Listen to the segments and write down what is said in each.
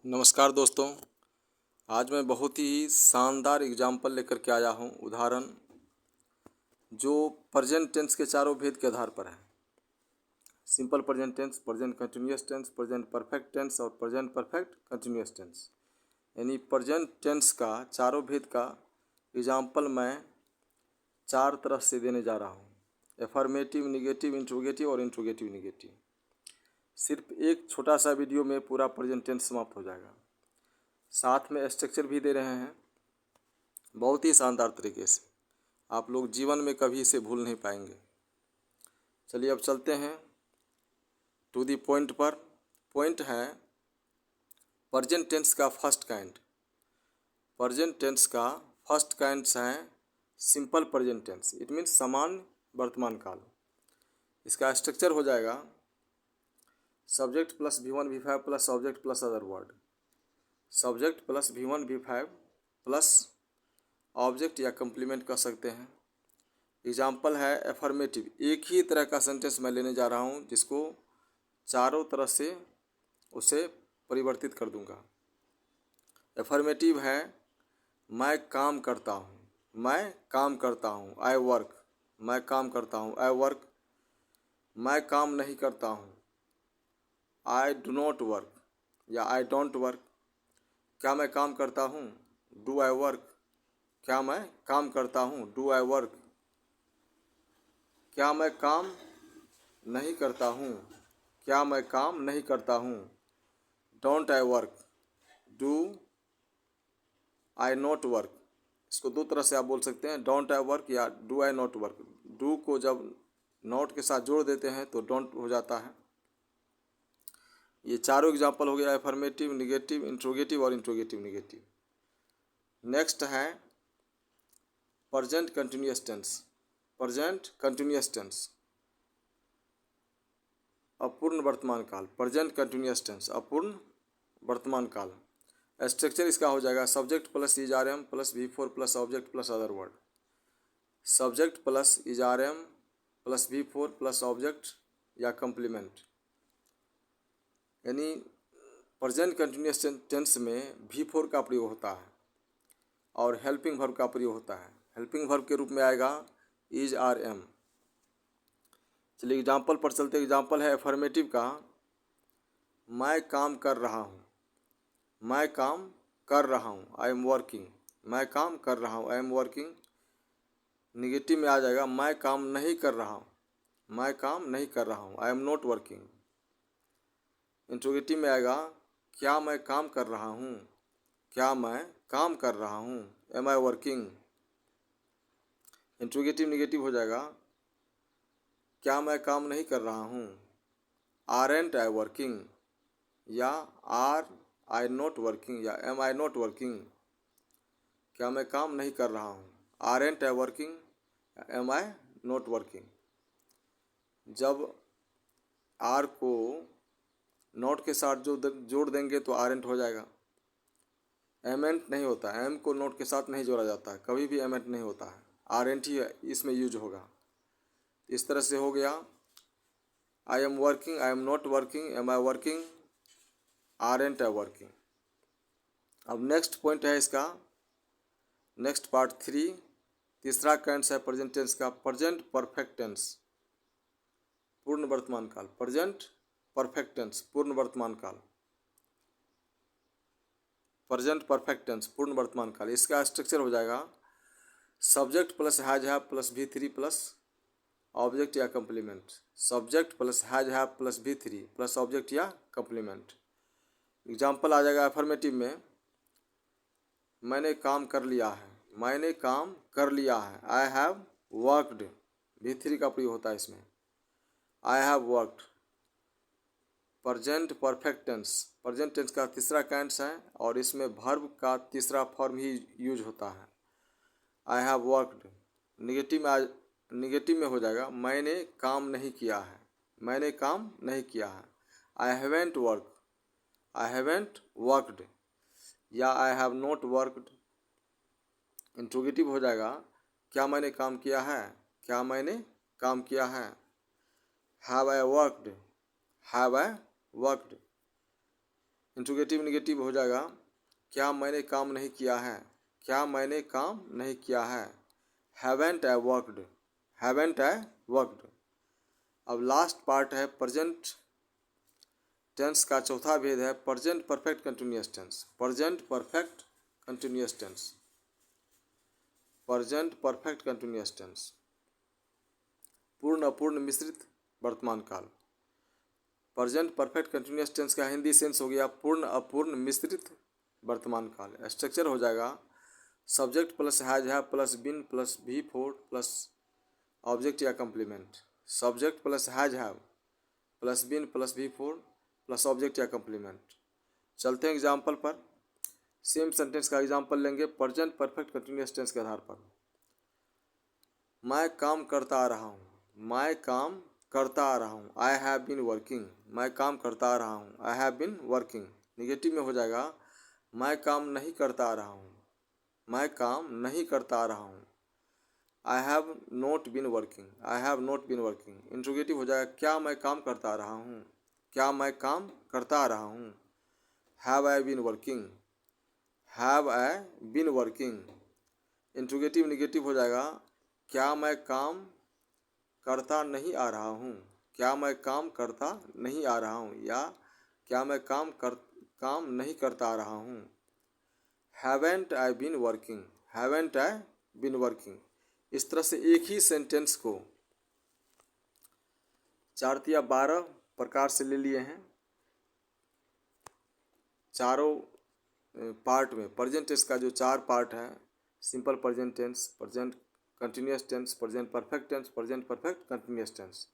नमस्कार दोस्तों। आज मैं बहुत ही शानदार एग्जाम्पल लेकर के आया हूँ, उदाहरण जो प्रेजेंट टेंस के चारों भेद के आधार पर है। Simple present tense, present continuous tense, present perfect tense और प्रेजेंट परफेक्ट कंटिन्यूअस टेंस। यानी प्रेजेंट टेंस का चारों भेद का एग्जाम्पल मैं चार तरह से देने जा रहा हूँ। एफर्मेटिव, निगेटिव, इंट्रोगेटिव और इंट्रोगेटिव निगेटिव। सिर्फ एक छोटा सा वीडियो में पूरा प्रेजेंट टेंस समाप्त हो जाएगा। साथ में स्ट्रक्चर भी दे रहे हैं बहुत ही शानदार तरीके से। आप लोग जीवन में कभी इसे भूल नहीं पाएंगे। चलिए अब चलते हैं टू दी पॉइंट पर। पॉइंट है प्रेजेंट टेंस का फर्स्ट काइंड। प्रेजेंट टेंस का फर्स्ट काइंड्स हैं simple present tense, it means सामान्य वर्तमान काल। इसका स्ट्रक्चर हो जाएगा subject plus V1 V5 plus object plus other word. Subject plus V1 V5 plus object या कम्प्लीमेंट कर सकते हैं। एग्जाम्पल है एफर्मेटिव। एक ही तरह का सेंटेंस मैं लेने जा रहा हूँ जिसको चारों तरह से उसे परिवर्तित कर दूंगा। एफर्मेटिव है मैं काम करता हूँ, मैं काम करता हूँ, आई वर्क। मैं काम करता हूँ, आई वर्क। मैं काम नहीं करता हूँ, आई डू नॉट वर्क या आई डोंट वर्क। क्या मैं काम करता हूँ, डू आई वर्क। क्या मैं काम करता हूँ, डू आई वर्क। क्या मैं काम नहीं करता हूँ, क्या मैं काम नहीं करता हूँ, don't I work, do I not work. इसको दो तरह से आप बोल सकते हैं, डोंट आई वर्क या do I not work. Do को जब नॉट के साथ जोड़ देते हैं तो डोंट हो जाता है। ये चारों एग्जाम्पल हो गया एफर्मेटिव, निगेटिव, इंट्रोगेटिव और इंट्रोगेटिव निगेटिव। नेक्स्ट है present continuous tense. Present continuous tense अपूर्ण वर्तमान काल। प्रेजेंट कंटिन्यूअस टेंस अपूर्ण वर्तमान काल। स्ट्रक्चर इसका हो जाएगा subject plus is are am plus V4 plus object plus other word. Subject plus is are am plus V4 plus object या कम्प्लीमेंट। यानी प्रेजेंट कंटिन्यूअस टेंस में V4 का प्रयोग होता है और हेल्पिंग वर्ब का प्रयोग होता है। हेल्पिंग वर्ब के रूप में आएगा इज आर एम। चलिए एग्जाम्पल पर चलते। एग्जाम्पल है एफर्मेटिव का मैं काम कर रहा हूँ, मैं काम कर रहा हूँ, आई एम वर्किंग। मैं काम कर रहा हूँ, आई एम वर्किंग। निगेटिव में आ जाएगा मैं काम नहीं कर रहा हूँ, मैं काम नहीं कर रहा हूँ, आई एम नॉट वर्किंग। इंट्रोगेटिव में आएगा क्या मैं काम कर रहा हूँ, क्या मैं काम कर रहा हूँ, am I working. Interrogative negative हो जाएगा क्या मैं काम नहीं कर रहा हूँ, आरएंट आई वर्किंग या आर आई नॉट वर्किंग या एम आई नॉट वर्किंग। क्या मैं काम नहीं कर रहा हूँ, आरएंट आई वर्किंग या एम आई नॉट वर्किंग। जब आर को नॉट के साथ जो जोड़ देंगे तो आरएंट हो जाएगा। एमेंट नहीं होता, एम को नोट के साथ नहीं जोड़ा जाता है, कभी भी एमेंट नहीं होता है, आरएंट ही इसमें यूज होगा। इस तरह से हो गया I am working, I am not working, am I working, aren't I working. अब नेक्स्ट पॉइंट है इसका, नेक्स्ट पार्ट 3। तीसरा काइंड्स है प्रेजेंट टेंस का प्रेजेंट परफेक्ट टेंस पूर्ण वर्तमान काल। प्रेजेंट परफेक्ट टेंस पूर्ण वर्तमान काल। प्रेजेंट परफेक्ट टेंस पूर्ण वर्तमान काल। इसका स्ट्रक्चर हो जाएगा subject plus has have plus V3 plus object या complement. Subject plus has have plus V3 plus object या कम्प्लीमेंट। एग्जाम्पल आ जाएगा एफर्मेटिव में मैंने काम कर लिया है, मैंने काम कर लिया है, आई हैव वर्कड। V3 का प्रयोग होता है इसमें, I have worked. Present perfect tense present tense का तीसरा काइंड्स है और इसमें वर्ब का तीसरा फॉर्म ही यूज होता है, आई हैव वर्कड। निगेटिव में हो जाएगा मैंने काम नहीं किया है, मैंने काम नहीं किया है, I haven't work, I haven't worked या I have not worked. Interrogative हो जाएगा क्या मैंने काम किया है, क्या मैंने काम किया है, have I worked, have I worked. Interrogative negative हो जाएगा, क्या मैंने काम नहीं किया है, क्या मैंने काम नहीं किया है, haven't I worked, haven't I worked. अब लास्ट पार्ट है प्रेजेंट टेंस का चौथा भेद है present perfect continuous tense, present perfect continuous tense, present perfect continuous tense, पूर्ण अपूर्ण मिश्रित वर्तमान काल। प्रेजेंट परफेक्ट कंटिन्यूअस टेंस का हिंदी सेंस हो गया पूर्ण अपूर्ण मिश्रित वर्तमान काल। स्ट्रक्चर हो जाएगा subject plus has have plus been plus V4 plus object या complement, subject plus has have plus been plus V4 plus object या कंप्लीमेंट। चलते हैं एग्जाम्पल पर। सेम सेंटेंस का एग्जाम्पल लेंगे प्रेजेंट परफेक्ट कंटिन्यूअस टेंस के आधार पर। मैं काम करता आ रहा हूँ, मैं काम करता आ रहा हूँ, आई हैव बीन वर्किंग, मैं काम करता आ रहा हूँ, I have been working. Negative में हो जाएगा मैं काम नहीं करता आ रहा हूँ, मैं काम नहीं करता आ रहा हूँ, I have not been working, I have not been working. Interrogative हो जाएगा क्या मैं काम करता आ रहा हूँ, क्या मैं काम करता आ रहा हूँ, have I been working, have I been working. Interrogative negative हो जाएगा क्या मैं काम करता नहीं आ रहा हूँ, क्या मैं काम करता नहीं आ रहा हूँ, या क्या मैं काम नहीं करता आ रहा हूँ, haven't I been working, haven't I been working. इस तरह से एक ही सेंटेंस को 4 या 12 प्रकार से ले लिए हैं। चारों पार्ट में प्रेजेंट टेंस का जो 4 पार्ट है, simple present tense, present continuous tense, present perfect tense, present perfect continuous tense,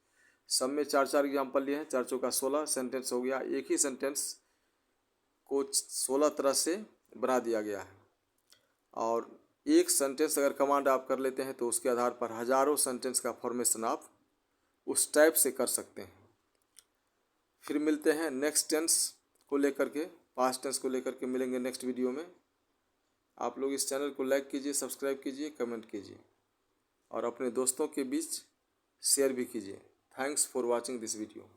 सब में 4 एग्जाम्पल लिए हैं। 4 चौका 16 सेंटेंस हो गया। एक ही सेंटेंस को 16 तरह से बना दिया गया है, और एक सेंटेंस अगर कमांड आप कर लेते हैं तो उसके आधार पर हजारों सेंटेंस का फॉर्मेशन आप उस टाइप से कर सकते हैं। फिर मिलते हैं नेक्स्ट टेंस को लेकर के, पास्ट टेंस को लेकर के मिलेंगे नेक्स्ट वीडियो में। आप लोग इस चैनल को लाइक कीजिए, सब्सक्राइब कीजिए, कमेंट कीजिए और अपने दोस्तों के बीच शेयर भी कीजिए। Thanks for watching this video.